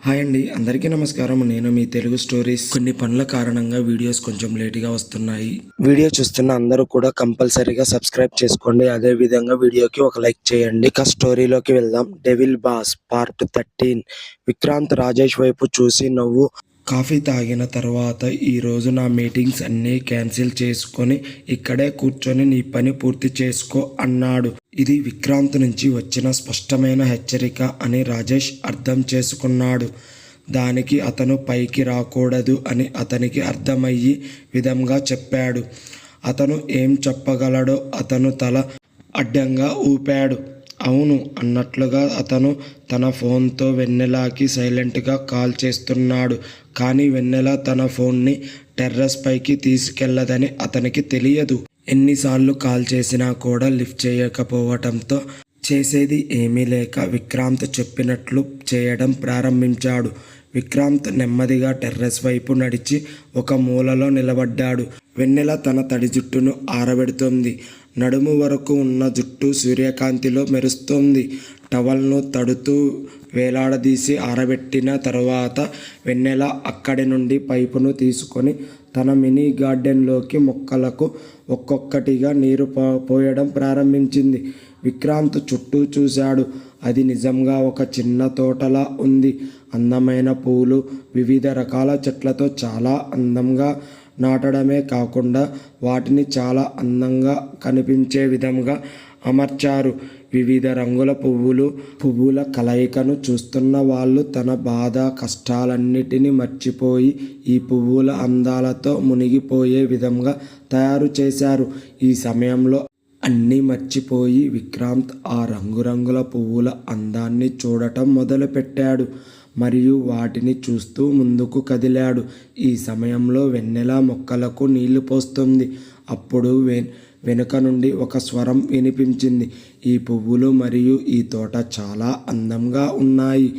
Hi అండి, అందరికీ నమస్కారం. నేను మీ తెలుగు స్టోరీస్. కొన్ని పనుల కారణంగా వీడియోస్ కొంచెం లేట్గా వస్తున్నాయి. వీడియో చూస్తున్న అందరూ కూడా కంపల్సరీగా సబ్స్క్రైబ్ చేసుకోండి. అదే విధంగా వీడియోకి ఒక లైక్ చేయండి. ఇక స్టోరీలోకి వెళ్దాం. Devil boss part 13. Vikrant Rajesh వైపు చూసి నవ్వు. కాఫీ తాగిన తర్వాత ఈరోజు నా మీటింగ్స్ అన్నీ క్యాన్సిల్ చేసుకొని ఇక్కడే కూర్చొని నీ పని పూర్తి చేసుకో అన్నాడు. ఇది విక్రాంత్ నుంచి వచ్చిన స్పష్టమైన హెచ్చరిక అని రాజేష్ అర్థం చేసుకున్నాడు. దానికి అతను పైకి రాకూడదు అని అతనికి అర్థమయ్యే విధంగా చెప్పాడు. అతను ఏం చెప్పగలడో అతను తల అడ్డంగా ఊపాడు. అవును అన్నట్లుగా అతను తన ఫోన్తో వెన్నెలకి సైలెంట్గా కాల్ చేస్తున్నాడు. కానీ వెన్నెల తన ఫోన్ని టెర్రస్ పైకి తీసుకెళ్లదని అతనికి తెలియదు. ఎన్నిసార్లు కాల్ చేసినా కూడా లిఫ్ట్ చేయకపోవటంతో చేసేది ఏమీ లేక విక్రాంత్ చెప్పినట్లు చేయడం ప్రారంభించాడు. విక్రాంత్ నెమ్మదిగా టెర్రస్ వైపు నడిచి ఒక మూలలో నిలబడ్డాడు. వెన్నెల తన తడి జుట్టును ఆరబెడుతోంది. నడుము వరకు ఉన్న జుట్టు సూర్యకాంతిలో మెరుస్తోంది. టవల్ను తడుతూ వేలాడదీసి ఆరబెట్టిన తరువాత వెన్నెల అక్కడి నుండి పైపును తీసుకొని తన మినీ గార్డెన్లోకి మొక్కలకు ఒక్కొక్కటిగా నీరు పోయడం ప్రారంభించింది. విక్రాంత్ చుట్టూ చూశాడు. అది నిజంగా ఒక చిన్న తోటలా ఉంది. అందమైన పూలు, వివిధ రకాల చెట్లతో చాలా అందంగా నాటడమే కాకుండా వాటిని చాలా అందంగా కనిపించే విధంగా అమర్చారు. వివిధ రంగుల పువ్వుల కలయికను చూస్తున్న వాళ్ళు తన బాధ కష్టాలన్నిటినీ మర్చిపోయి ఈ పువ్వుల అందాలతో మునిగిపోయే విధంగా తయారు చేశారు. ఈ సమయంలో అన్నీ మర్చిపోయి విక్రాంత్ ఆ రంగురంగుల పువ్వుల అందాన్ని చూడటం మొదలుపెట్టాడు మరియు వాటిని చూస్తూ ముందుకు కదిలాడు. ఈ సమయంలో వెన్నెల మొక్కలకు నీళ్లు పోస్తుంది. అప్పుడు వెనుక నుండి ఒక స్వరం వినిపించింది. ఈ పువ్వులు మరియు ఈ తోట చాలా అందంగా ఉన్నాయి,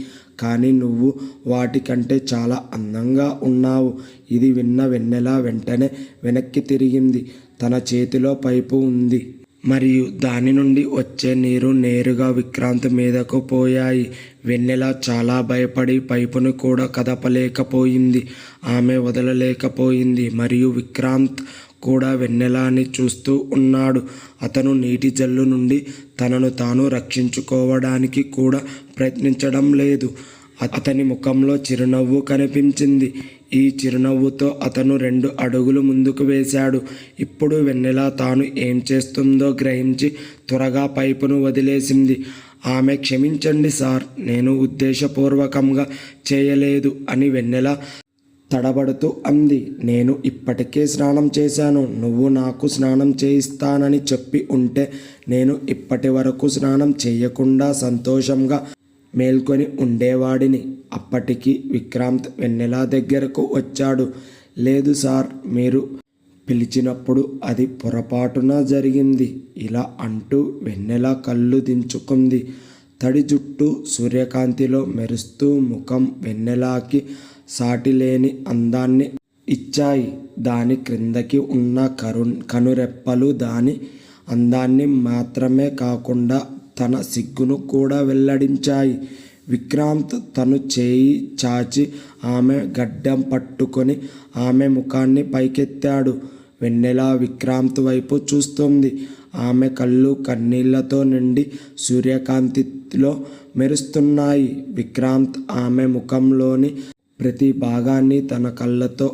కానీ నువ్వు వాటికంటే చాలా అందంగా ఉన్నావు. ఇది విన్న వెన్నెల వెంటనే వెనక్కి తిరిగింది. తన చేతిలో పైపు ఉంది మరియు దాని నుండి వచ్చే నీరు నేరుగా విక్రాంత్ మీదకు పోయాయి. వెన్నెల చాలా భయపడి పైపును కూడా కదపలేకపోయింది. ఆమె వదలలేకపోయింది మరియు విక్రాంత్ కూడా వెన్నెలని చూస్తూ ఉన్నాడు. అతను నీటి జల్లు నుండి తనను తాను రక్షించుకోవడానికి కూడా ప్రయత్నించడం లేదు. అతని ముఖంలో చిరునవ్వు కనిపించింది. ఈ చిరునవ్వుతో అతను 2 అడుగులు ముందుకు వేశాడు. ఇప్పుడు వెన్నెల తాను ఏం చేస్తుందో గ్రహించి త్వరగా పైపును వదిలేసింది. ఆమె క్షమించండి సార్, నేను ఉద్దేశపూర్వకంగా చేయలేదు అని వెన్నెల తడబడుతూ అంది. నేను ఇప్పటికే స్నానం చేశాను. నువ్వు నాకు స్నానం చేయిస్తానని చెప్పి ఉంటే నేను ఇప్పటి వరకు స్నానం చేయకుండా సంతోషంగా మేల్కొని ఉండేవాడిని. అప్పటికి విక్రాంత్ వెన్నెల దగ్గరకు వచ్చాడు. లేదు సార్, మీరు పిలిచినప్పుడు అది పొరపాటున జరిగింది ఇలా అంటూ వెన్నెల కళ్ళు దించుకుంది. తడి జుట్టు సూర్యకాంతిలో మెరుస్తూ ముఖం వెన్నెలకి సాటిలేని అందాన్ని ఇచ్చాయి. దాని క్రిందకి ఉన్న కనురెప్పలు దాని అందాన్ని మాత్రమే కాకుండా తన సిగ్గును కూడా వెల్లడించాయి. విక్రాంత్ తను చేయి చాచి ఆమె గడ్డం పట్టుకొని ఆమె ముఖాన్ని పైకెత్తాడు. వెన్నెల విక్రాంత్ వైపు చూస్తోంది. ఆమె కళ్ళు కన్నీళ్లతో నిండి సూర్యకాంతిలో మెరుస్తున్నాయి. విక్రాంత్ ఆమె ముఖంలోని ప్రతి భాగాన్ని తన కళ్ళతో,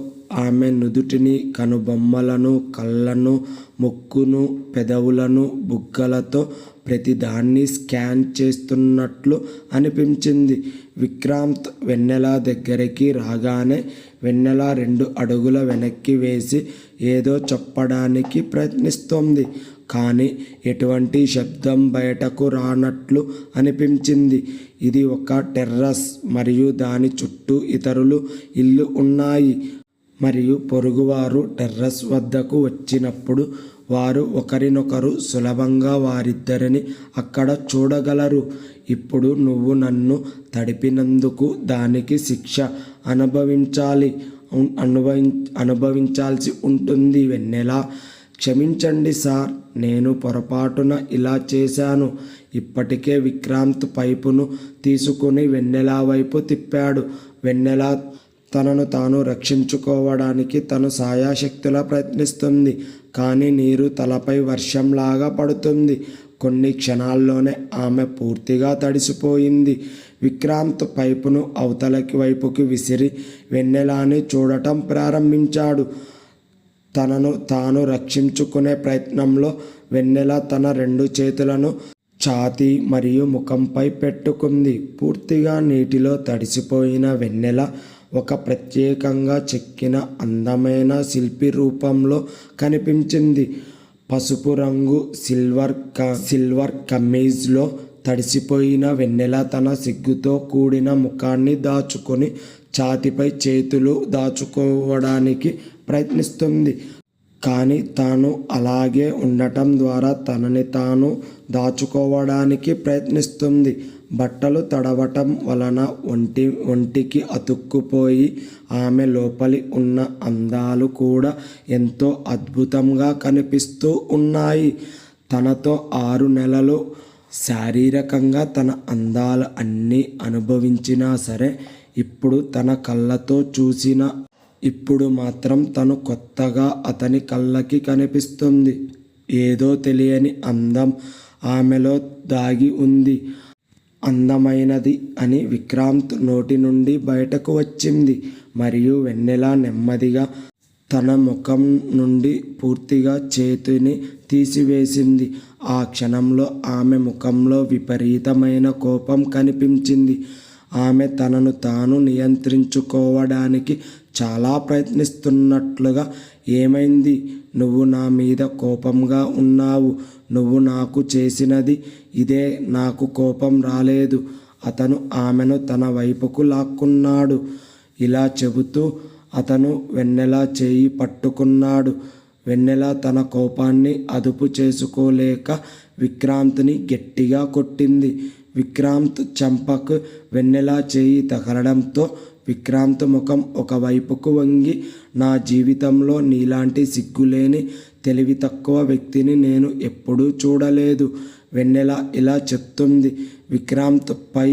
ఆమె నుదుటిని, కనుబొమ్మలను, కళ్ళను, ముక్కును, పెదవులను, బుగ్గలతో ప్రతిదాన్ని స్కాన్ చేస్తున్నట్లు అనిపించింది. విక్రాంత్ వెన్నెల దగ్గరికి రాగానే వెన్నెల 2 అడుగుల వెనక్కి వేసి ఏదో చెప్పడానికి ప్రయత్నిస్తోంది. కానీ ఎటువంటి శబ్దం బయటకు రానట్లు అనిపించింది. ఇది ఒక టెర్రస్ మరియు దాని చుట్టూ ఇతరులు ఇల్లు ఉన్నాయి మరియు పొరుగువారు టెర్రస్ వద్దకు వచ్చినప్పుడు వారు ఒకరినొకరు సులభంగా వారిద్దరిని అక్కడ చూడగలరు. ఇప్పుడు నువ్వు నన్ను తడిపినందుకు దానికి శిక్ష అనుభవించాల్సి ఉంటుంది వెన్నెల. క్షమించండి సార్, నేను పొరపాటున ఇలా చేశాను. ఇప్పటికే విక్రాంత్ పైపును తీసుకుని వెన్నెల వైపు తిప్పాడు. వెన్నెల తనను తాను రక్షించుకోవడానికి తను సాయశక్తులా ప్రయత్నిస్తుంది. కానీ నీరు తలపై వర్షంలాగా పడుతుంది. కొన్ని క్షణాల్లోనే ఆమె పూర్తిగా తడిసిపోయింది. విక్రాంత్ పైపును అవతలకి వైపుకి విసిరి వెన్నెలని చూడటం ప్రారంభించాడు. తనను తాను రక్షించుకునే ప్రయత్నంలో వెన్నెల తన 2 చేతులను ఛాతీ మరియు ముఖంపై పెట్టుకుంది. పూర్తిగా నీటిలో తడిసిపోయిన వెన్నెల ఒక ప్రత్యేకంగా చెక్కిన అందమైన శిల్పి రూపంలో కనిపించింది. పసుపు రంగు సిల్వర్ కమీజ్లో తడిసిపోయిన వెన్నెల తన సిగ్గుతో కూడిన ముఖాన్ని దాచుకొని ఛాతీపై చేతులు దాచుకోవడానికి ప్రయత్నిస్తుంది. కానీ తాను అలాగే ఉండటం ద్వారా తనని తాను దాచుకోవడానికి ప్రయత్నిస్తుంది. బట్టలు తడవటం వలన ఒంటికి అతుక్కుపోయి ఆమె లోపలి ఉన్న అందాలు కూడా ఎంతో అద్భుతంగా కనిపిస్తూ ఉన్నాయి. తనతో 6 నెలలు శారీరకంగా తన అందాలు అన్నీ అనుభవించినా సరే, ఇప్పుడు తన కళ్ళతో ఇప్పుడు మాత్రం తను కొత్తగా అతని కళ్ళకి కనిపిస్తుంది. ఏదో తెలియని అందం ఆమెలో దాగి ఉంది. అందమైనది అని విక్రాంత్ నోటి నుండి బయటకు వచ్చింది. మరియు వెన్నెల నెమ్మదిగా తన ముఖం నుండి పూర్తిగా చేతిని తీసివేసింది. ఆ క్షణంలో ఆమె ముఖంలో విపరీతమైన కోపం కనిపించింది. ఆమె తనను తాను నియంత్రించుకోవడానికి చాలా ప్రయత్నిస్తున్నట్లుగా, ఏమైంది? నువ్వు నా మీద కోపంగా ఉన్నావు. నువ్వు నాకు చేసినది ఇదే. నాకు కోపం రాలేదు. అతను ఆమెను తన వైపుకు లాక్కున్నాడు. ఇలా చెబుతూ అతను వెన్నెల చేయి పట్టుకున్నాడు. వెన్నెల తన కోపాన్ని అదుపు చేసుకోలేక విక్రాంత్ని గట్టిగా కొట్టింది. విక్రాంత్ చెంపకు వెన్నెల చేయి తగలడంతో విక్రాంత్ ముఖం ఒకవైపుకు వంగి, నా జీవితంలో నీలాంటి సిగ్గులేని తెలివి తక్కువ వ్యక్తిని నేను ఎప్పుడూ చూడలేదు. వెన్నెల ఇలా చెప్తుంది. విక్రాంత్ పై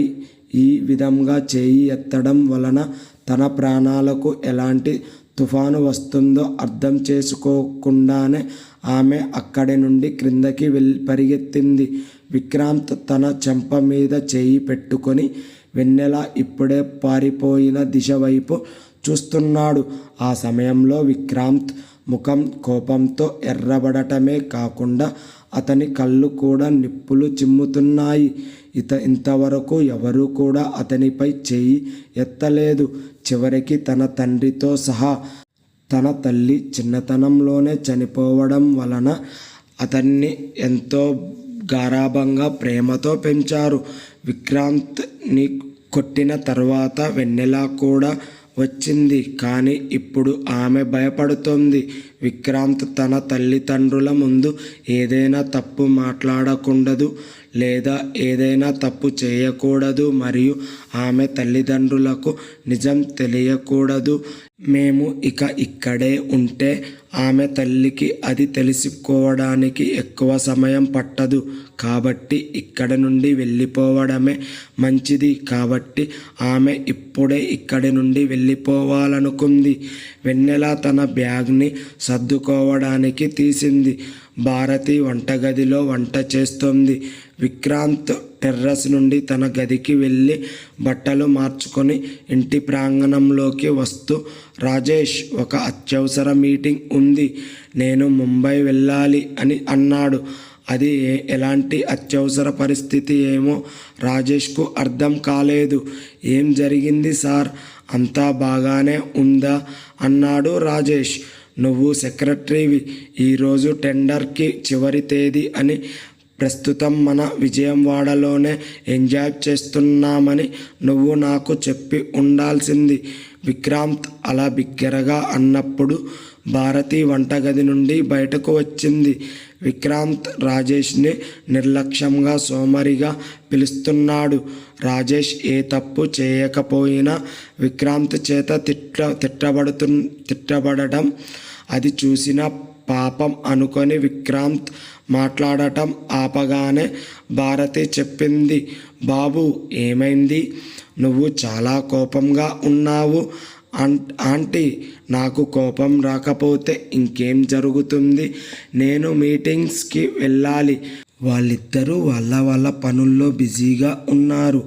ఈ విధంగా చేయి ఎత్తడం వలన తన ప్రాణాలకు ఎలాంటి తుఫాను వస్తుందో అర్థం చేసుకోకుండానే ఆమె అక్కడి నుండి క్రిందకి పరిగెత్తింది. విక్రాంత్ తన చెంప మీద చేయి పెట్టుకొని వెన్నెల ఇప్పుడే పారిపోయిన దిశ వైపు చూస్తున్నాడు. ఆ సమయంలో విక్రాంత్ ముఖం కోపంతో ఎర్రబడటమే కాకుండా అతని కళ్ళు కూడా నిప్పులు చిమ్ముతున్నాయి. ఇంతవరకు ఎవరూ కూడా అతనిపై చేయి ఎత్తలేదు. చివరికి తన తండ్రితో సహా తన తల్లి చిన్నతనంలోనే చనిపోవడం వలన అతన్ని ఎంతో గారాబంగా ప్రేమతో పెంచారు. విక్రాంత్ని కొట్టిన తర్వాత వెన్నెల కూడా వచ్చింది. కానీ ఇప్పుడు ఆమె భయపడుతోంది. విక్రాంత్ తన తల్లిదండ్రుల ముందు ఏదైనా తప్పు మాట్లాడకూడదు లేదా ఏదైనా తప్పు చేయకూడదు మరియు ఆమె తల్లిదండ్రులకు నిజం తెలియకూడదు. మేము ఇక్కడే ఉంటే ఆమె తల్లికి అది తెలుసుకోవడానికి ఎక్కువ సమయం పట్టదు. కాబట్టి ఇక్కడి నుండి వెళ్ళిపోవడమే మంచిది. కాబట్టి ఆమె ఇప్పుడే ఇక్కడి నుండి వెళ్ళిపోవాలనుకుంది. వెన్నెల తన బ్యాగ్ని సర్దుకోవడానికి తీసింది. భారతి వంటగదిలో వంట చేస్తోంది. విక్రాంత్ టెర్రస్ నుండి తన గదికి వెళ్ళి బట్టలు మార్చుకొని ఇంటి ప్రాంగణంలోకి వస్తూ, రాజేష్, ఒక అత్యవసర మీటింగ్ ఉంది, నేను ముంబై వెళ్ళాలి అని అన్నాడు. అది ఎలాంటి అత్యవసర పరిస్థితి ఏమో రాజేష్కు అర్థం కాలేదు. ఏం జరిగింది సార్? అంతా బాగానే ఉందా అన్నాడు రాజేష్. నువ్వు సెక్రటరీవి. ఈరోజు టెండర్కి చివరి తేదీ అని, ప్రస్తుతం మన విజయవాడలోనే ఎంజాయ్ చేస్తున్నామని నువ్వు నాకు చెప్పి ఉండాల్సింది. విక్రాంత్ అలా బిగ్గరగా అన్నప్పుడు భారతి వంటగది నుండి బయటకు వచ్చింది. విక్రాంత్ రాజేష్ని నిర్లక్ష్యంగా సోమరిగా పిలుస్తున్నాడు. రాజేష్ ఏ తప్పు చేయకపోయినా విక్రాంత్ చేత తిట్టబడటం అది చూసిన పాపం అనుకొని విక్రాంత్ మాట్లాడటం ఆపగానే భారతి చెప్పింది, బాబు ఏమైంది? నువ్వు చాలా కోపంగా ఉన్నావు. ఆంటీ, నాకు కోపం రాకపోతే ఇంకేం జరుగుతుంది? నేను మీటింగ్స్కి వెళ్ళాలి. వాళ్ళిద్దరూ వాళ్ళ పనుల్లో బిజీగా ఉన్నారు.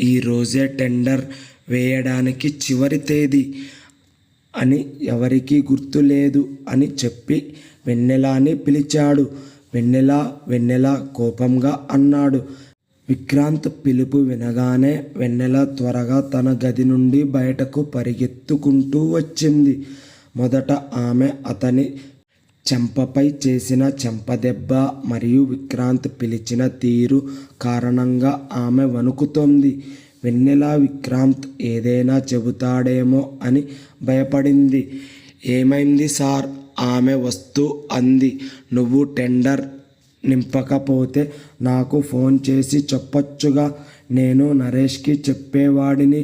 ఈరోజే టెండర్ వేయడానికి చివరి తేదీ అని ఎవరికీ గుర్తులేదు అని చెప్పి వెన్నెలని పిలిచాడు. వెన్నెల కోపంగా అన్నాడు. విక్రాంత్ పిలుపు వినగానే వెన్నెల త్వరగా తన గది నుండి బయటకు పరిగెత్తుకుంటూ వచ్చింది. మొదట ఆమె అతని చెంపపై చేసిన చెంపదెబ్బ మరియు విక్రాంత్ పిలిచిన తీరు కారణంగా ఆమె వణుకుతోంది. వెన్నెల విక్రాంత్ ఏదైనా చెబుతాడేమో అని భయపడింది. ఏమైంది సార్? ఆమె వస్తూ అంది. నువ్వు టెండర్ నింపకపోతే నాకు ఫోన్ చేసి చెప్పొచ్చుగా. నేను నరేష్కి చెప్పేవాడిని.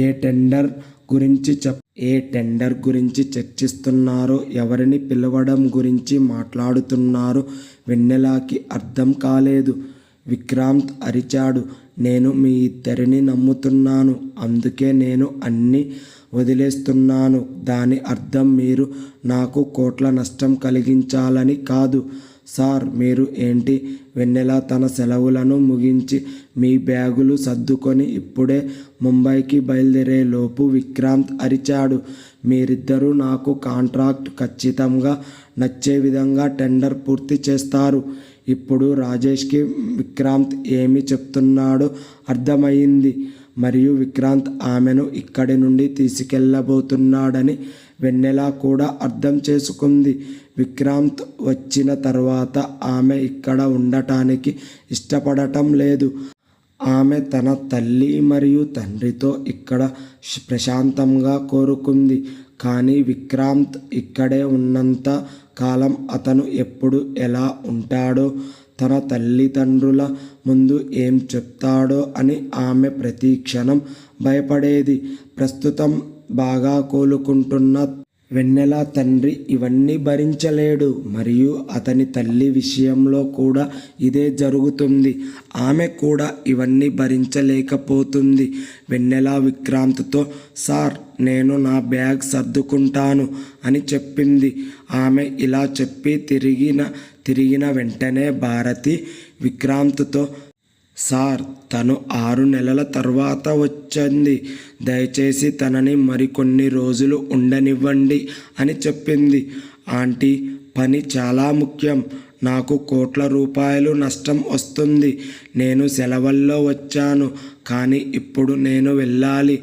ఏ టెండర్ గురించి చర్చిస్తున్నారో, ఎవరిని పిలవడం గురించి మాట్లాడుతున్నారో వెన్నెలకి అర్థం కాలేదు. విక్రాంత్ అరిచాడు. నేను మీ ఇద్దరిని నమ్ముతున్నాను, అందుకే నేను అన్నీ వదిలేస్తున్నాను. దాని అర్థం మీరు నాకు కోట్ల నష్టం కలిగించాలని కాదు. సార్, మీరు ఏంటి? వెన్నెల తన సెలవులను ముగించి మీ బ్యాగులు సర్దుకొని ఇప్పుడే ముంబైకి బయలుదేరే లోపు విక్రాంత్ అరిచాడు. మీరిద్దరూ నాకు కాంట్రాక్ట్ ఖచ్చితంగా నచ్చే విధంగా టెండర్ పూర్తి చేస్తారు. ఇప్పుడు రాజేష్కి విక్రాంత్ ఏమి చెప్తున్నాడో అర్థమయ్యింది. మరియు విక్రాంత్ ఆమెను ఇక్కడి నుండి తీసుకెళ్ళబోతున్నాడని వెన్నెల కూడా అర్థం చేసుకుంది. విక్రాంత్ వచ్చిన తర్వాత ఆమె ఇక్కడ ఉండటానికి ఇష్టపడటం లేదు. ఆమె తన తల్లి మరియు తండ్రితో ఇక్కడ ప్రశాంతంగా కోరుకుంది. కానీ విక్రాంత్ ఇక్కడే ఉన్నంత కాలం అతను ఎప్పుడు ఎలా ఉంటాడో, తన తల్లిదండ్రుల ముందు ఏం చెప్తాడో అని ఆమె ప్రతి క్షణం భయపడేది. ప్రస్తుతం బాగా కోలుకుంటున్న వెన్నెల తండ్రి ఇవన్నీ భరించలేడు. మరియు అతని తల్లి విషయంలో కూడా ఇదే జరుగుతుంది. ఆమె కూడా ఇవన్నీ భరించలేకపోతుంది. వెన్నెల విక్రాంత్తో, సార్, నేను నా బ్యాగ్ సర్దుకుంటాను అని చెప్పింది. ఆమె ఇలా చెప్పి తిరిగిన వెంటనే భారతి విక్రాంత్తో, సార్, తను 6 నెలల తర్వాత వచ్చింది. దయచేసి తనని మరికొన్ని రోజులు ఉండనివ్వండి అని చెప్పింది. ఆంటీ, పని చాలా ముఖ్యం. నాకు కోట్ల రూపాయలు నష్టం వస్తుంది. నేను సెలవుల్లో వచ్చాను, కానీ ఇప్పుడు నేను వెళ్ళాలి.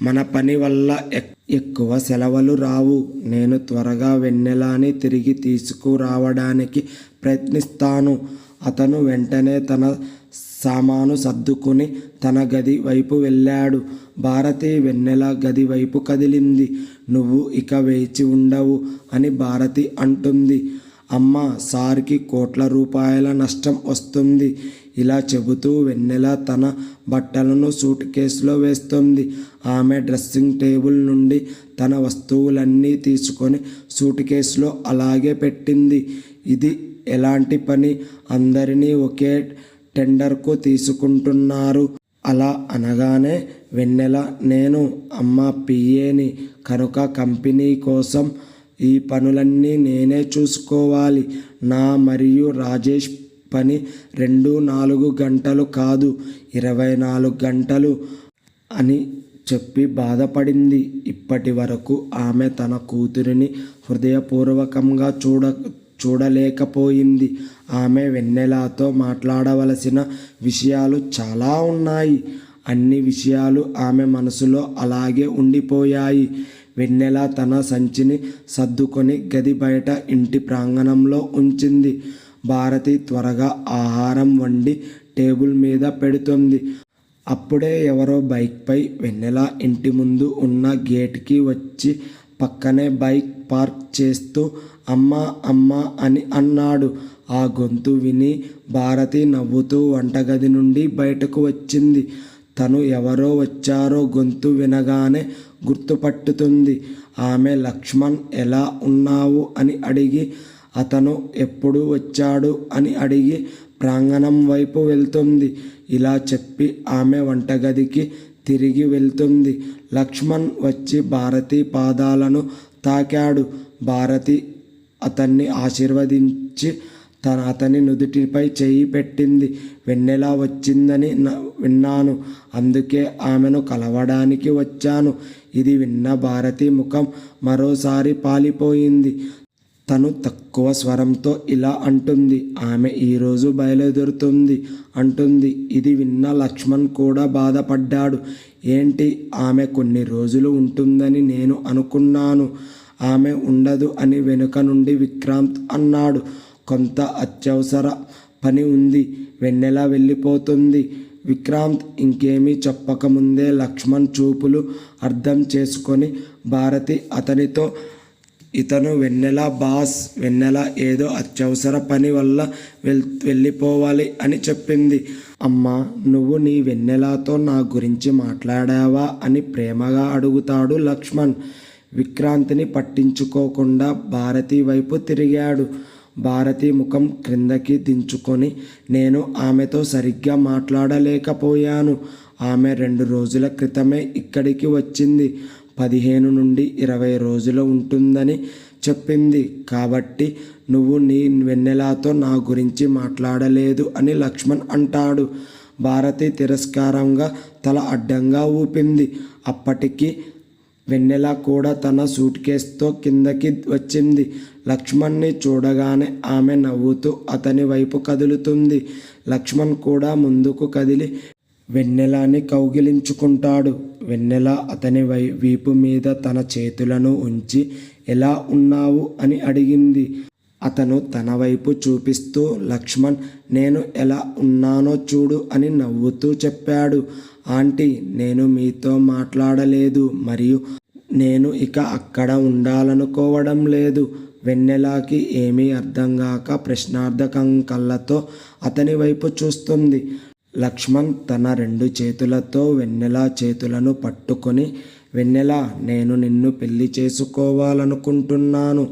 మన పని వల్ల ఎక్కువ సెలవులు రావు. నేను త్వరగా వెన్నెలని తిరిగి తీసుకురావడానికి ప్రయత్నిస్తాను. అతను వెంటనే తన సామాను సర్దుకుని తన గది వైపు వెళ్ళాడు. భారతి వెన్నెల గది వైపు కదిలింది. నువ్వు ఇక వేచి ఉండవు అని భారతి అంటుంది. అమ్మా, సార్కి కోట్ల రూపాయల నష్టం వస్తుంది. ఇలా చెబుతూ వెన్నెల తన బట్టలను సూట్ కేసులో వేస్తుంది. ఆమె డ్రెస్సింగ్ టేబుల్ నుండి తన వస్తువులన్నీ తీసుకొని సూట్ కేసులో అలాగే పెట్టింది. ఇది ఎలాంటి పని? అందరినీ ఒకే టెండర్కు తీసుకుంటున్నారు. అలా అనగానే వెన్నెల, నేను అమ్మ పిఏని కనుక కంపెనీ కోసం ఈ పనులన్నీ నేనే చూసుకోవాలి. నా మరియు రాజేష్ పని 2-4 గంటలు కాదు, 24 గంటలు అని చెప్పి బాధపడింది. ఇప్పటి వరకు ఆమె తన కూతురిని హృదయపూర్వకంగా చూడలేకపోయింది. ఆమె వెన్నెలతో మాట్లాడవలసిన విషయాలు చాలా ఉన్నాయి. అన్ని విషయాలు ఆమె మనసులో అలాగే ఉండిపోయాయి. వెన్నెల తన సంచిని సర్దుకొని గది బయట ఇంటి ప్రాంగణంలో ఉంచింది. భారతి త్వరగా ఆహారం వండి టేబుల్ మీద పెడుతుంది. అప్పుడే ఎవరో బైక్పై వెన్నెల ఇంటి ముందు ఉన్న గేట్కి వచ్చి పక్కనే బైక్ పార్క్ చేస్తూ అమ్మా అని అన్నాడు. ఆ గొంతు విని భారతి నవ్వుతూ వంటగది నుండి బయటకు వచ్చింది. తను ఎవరో వచ్చారో గొంతు వినగానే గుర్తుపట్టుతుంది. ఆమె లక్ష్మణ్ ఎలా ఉన్నావు అని అడిగి అతను ఎప్పుడు వచ్చాడు అని అడిగి ప్రాంగణం వైపు వెళ్తుంది. ఇలా చెప్పి ఆమె వంటగదికి తిరిగి వెళ్తుంది. లక్ష్మణ్ వచ్చి భారతి పాదాలను తాకాడు. భారతి అతన్ని ఆశీర్వదించి అతని నుదుటిపై చెయ్యి పెట్టింది. వెన్నెల వచ్చిందని విన్నాను, అందుకే ఆమెను కలవడానికి వచ్చాను. ఇది విన్న భారతి ముఖం మరోసారి పాలిపోయింది. తను తక్కువ స్వరంతో ఇలా అంటుంది, ఆమె ఈరోజు బయలుదేరుతుంది అంటుంది. ఇది విన్న లక్ష్మణ్ కూడా బాధపడ్డాడు. ఏంటి, ఆమె కొన్ని రోజులు ఉంటుందని నేను అనుకున్నాను. ఆమె ఉండదు అని వెనుక నుండి విక్రాంత్ అన్నాడు. కొంత అత్యవసర పని ఉంది, వెన్నెల వెళ్ళిపోతుంది. విక్రాంత్ ఇంకేమీ చెప్పకముందే లక్ష్మణ్ చూపులు అర్థం చేసుకొని భారతి అతనితో, ఇతను వెన్నెల బాస్, వెన్నెల ఏదో అత్యవసర పని వల్ల వెళ్ళిపోవాలి అని చెప్పింది. అమ్మా, నువ్వు నీ వెన్నెలతో నా గురించి మాట్లాడావా అని ప్రేమగా అడుగుతాడు లక్ష్మణ్. విక్రాంత్ని పట్టించుకోకుండా భారతి వైపు తిరిగాడు. భారతి ముఖం క్రిందకి దించుకొని, నేను ఆమెతో సరిగ్గా మాట్లాడలేకపోయాను. ఆమె 2 రోజుల క్రితమే ఇక్కడికి వచ్చింది. 15 నుండి 20 రోజులు ఉంటుందని చెప్పింది. కాబట్టి నువ్వు నీ వెన్నెలతో నా గురించి మాట్లాడలేదు అని లక్ష్మణ్ అంటాడు. భారతి తిరస్కారంగా తల అడ్డంగా ఊపింది. అప్పటికి వెన్నెల కూడా తన సూట్ కేసుతో కిందకి వచ్చింది. లక్ష్మణ్ని చూడగానే ఆమె నవ్వుతూ అతని వైపు కదులుతుంది. లక్ష్మణ్ కూడా ముందుకు కదిలి వెన్నెలని కౌగిలించుకుంటాడు. వెన్నెల అతని వీపు మీద తన చేతులను ఉంచి, ఎలా ఉన్నావు అని అడిగింది. అతను తన వైపు చూపిస్తూ, లక్ష్మణ్, నేను ఎలా ఉన్నానో చూడు అని నవ్వుతూ చెప్పాడు. ఆంటీ, నేను మీతో మాట్లాడలేదు, మరియు నేను ఇక అక్కడ ఉండాలనుకోవడం లేదు. వెన్నెలకి ఏమీ అర్థం కాక ప్రశ్నార్థకం కళ్ళతో అతని వైపు చూస్తుంది. లక్ష్మణ్ తన 2 చేతులతో వెన్నెల చేతులను పట్టుకొని, వెన్నెల, నేను నిన్ను పెళ్లి చేసుకోవాలనుకుంటున్నాను.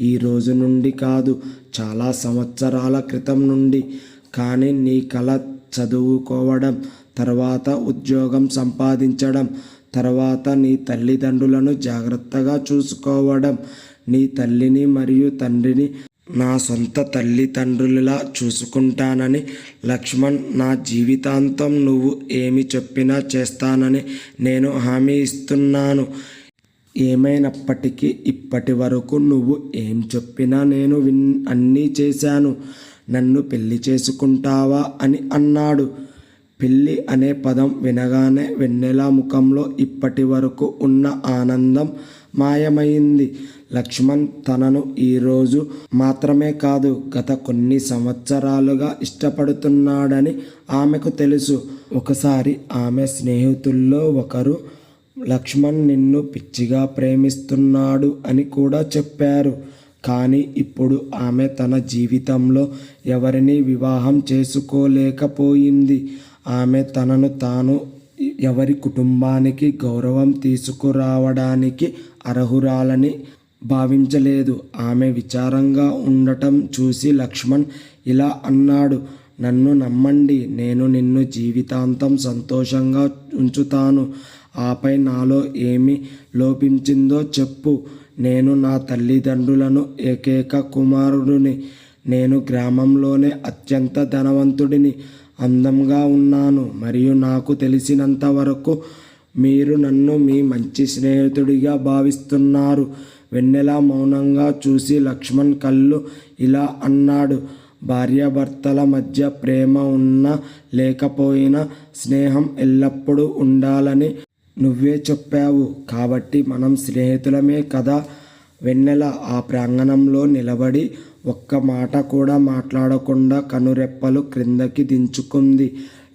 ఈ రోజు నుండి కాదు, చాలా సంవత్సరాల క్రితం నుండి. కానీ నీ కల చదువుకోవడం, తర్వాత ఉద్యోగం సంపాదించడం, తర్వాత నీ తల్లిదండ్రులను జాగ్రత్తగా చూసుకోవడం, నీ తల్లిని మరియు తండ్రిని నా సొంత తల్లిదండ్రులలా చూసుకుంటానని లక్ష్మణ్, నా జీవితాంతం నువ్వు ఏమి చెప్పినా చేస్తానని నేను హామీ ఇస్తున్నాను. ఏమైనప్పటికీ ఇప్పటి వరకు నువ్వు ఏం చెప్పినా నేను అన్నీ చేశాను. నన్ను పెళ్లి చేసుకుంటావా అని అన్నాడు. పెళ్ళి అనే పదం వినగానే వెన్నెల ముఖంలో ఇప్పటి వరకు ఉన్న ఆనందం మాయమైంది. లక్ష్మణ్ తనను ఈరోజు మాత్రమే కాదు, గత కొన్ని సంవత్సరాలుగా ఇష్టపడుతున్నాడని ఆమెకు తెలుసు. ఒకసారి ఆమె స్నేహితుల్లో ఒకరు లక్ష్మణ్ నిన్ను పిచ్చిగా ప్రేమిస్తున్నాడు అని కూడా చెప్పారు. కానీ ఇప్పుడు ఆమె తన జీవితంలో ఎవరిని వివాహం చేసుకోలేకపోయింది. ఆమె తనను తాను ఎవరి కుటుంబానికి గౌరవం తీసుకురావడానికి అర్హురాలని భావించలేదు. ఆమె విచారంగా ఉండటం చూసి లక్ష్మణ్ ఇలా అన్నాడు, నన్ను నమ్మండి, నేను నిన్ను జీవితాంతం సంతోషంగా ఉంచుతాను. ఆపై నాలో ఏమి లోపించిందో చెప్పు. నేను నా తల్లిదండ్రులను ఏకైక కుమారుడిని. నేను గ్రామంలోనే అత్యంత ధనవంతుడిని. అందంగా ఉన్నాను, మరియు నాకు తెలిసినంత వరకు మీరు నన్ను మీ మంచి స్నేహితుడిగా భావిస్తున్నారు. వెన్నెల మౌనంగా చూసి లక్ష్మణ్ కళ్ళు ఇలా అన్నాడు, భార్యాభర్తల మధ్య ప్రేమ ఉన్నా లేకపోయినా స్నేహం ఎల్లప్పుడూ ఉండాలని నువ్వే చెప్పావు. కాబట్టి మనం స్నేహితులమే కదా. వెన్నెల ఆ ప్రాంగణంలో నిలబడి ఒక్క మాట కూడా మాట్లాడకుండా కనురెప్పలు క్రిందకి దించుకుంది.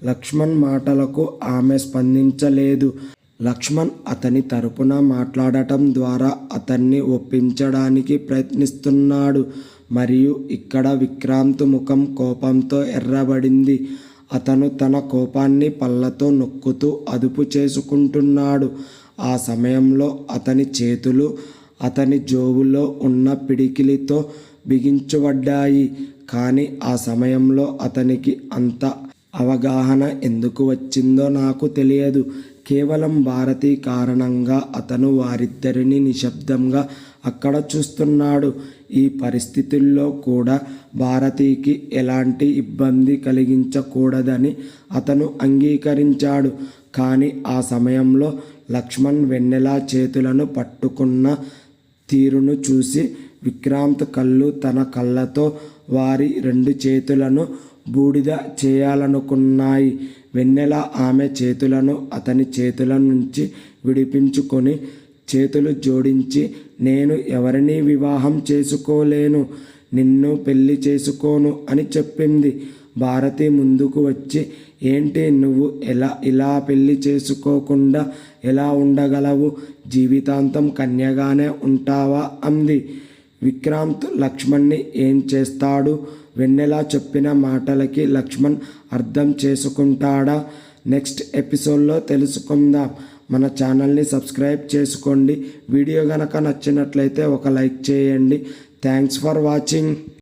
లక్ష్మణ్ మాటలకు ఆమె స్పందించలేదు. లక్ష్మణ్ అతని తరపున మాట్లాడటం ద్వారా అతన్ని ఒప్పించడానికి ప్రయత్నిస్తున్నాడు. మరియు ఇక్కడ విక్రాంత్ ముఖం కోపంతో ఎర్రబడింది. అతను తన కోపాన్ని పళ్ళతో నొక్కుతూ అదుపు చేసుకుంటున్నాడు. ఆ సమయంలో అతని చేతులు అతని జోబులో ఉన్న పిడికిలితో బిగించబడ్డాయి. కానీ ఆ సమయంలో అతనికి అంత అవగాహన ఎందుకు వచ్చిందో నాకు తెలియదు. కేవలం భారతి కారణంగా అతను వారిద్దరిని నిశ్శబ్దంగా అక్కడ చూస్తున్నాడు. ఈ పరిస్థితుల్లో కూడా భారతికి ఎలాంటి ఇబ్బంది కలిగించకూడదని అతను అంగీకరించాడు. కానీ ఆ సమయంలో లక్ష్మణ్ వెన్నెల చేతులను పట్టుకున్న తీరును చూసి విక్రాంత్ కళ్ళు తన కళ్ళతో వారి 2 చేతులను బూడిద చేయాలనుకున్నాయి. వెన్నెల ఆమె చేతులను అతని చేతుల నుంచి విడిపించుకొని చేతులు జోడించి, నేను ఎవరిని వివాహం చేసుకోలేను, నిన్ను పెళ్లి చేసుకోను అని చెప్పింది. భారతి ముందుకు వచ్చి, ఏంటి నువ్వు ఇలా పెళ్లి చేసుకోకుండా ఎలా ఉండగలవు? జీవితాంతం కన్యగానే ఉంటావా అంది. విక్రాంత్ లక్ష్మణ్ని ఏం చేస్తాడు? వెన్నెల చెప్పిన మాటలకి లక్ష్మణ్ అర్థం చేసుకుంటాడా? నెక్స్ట్ ఎపిసోడ్లో తెలుసుకుందాం. మన ఛానల్ని సబ్స్క్రైబ్ చేసుకోండి. వీడియో గనక నచ్చినట్లయితే ఒక లైక్ చేయండి. Thanks for watching.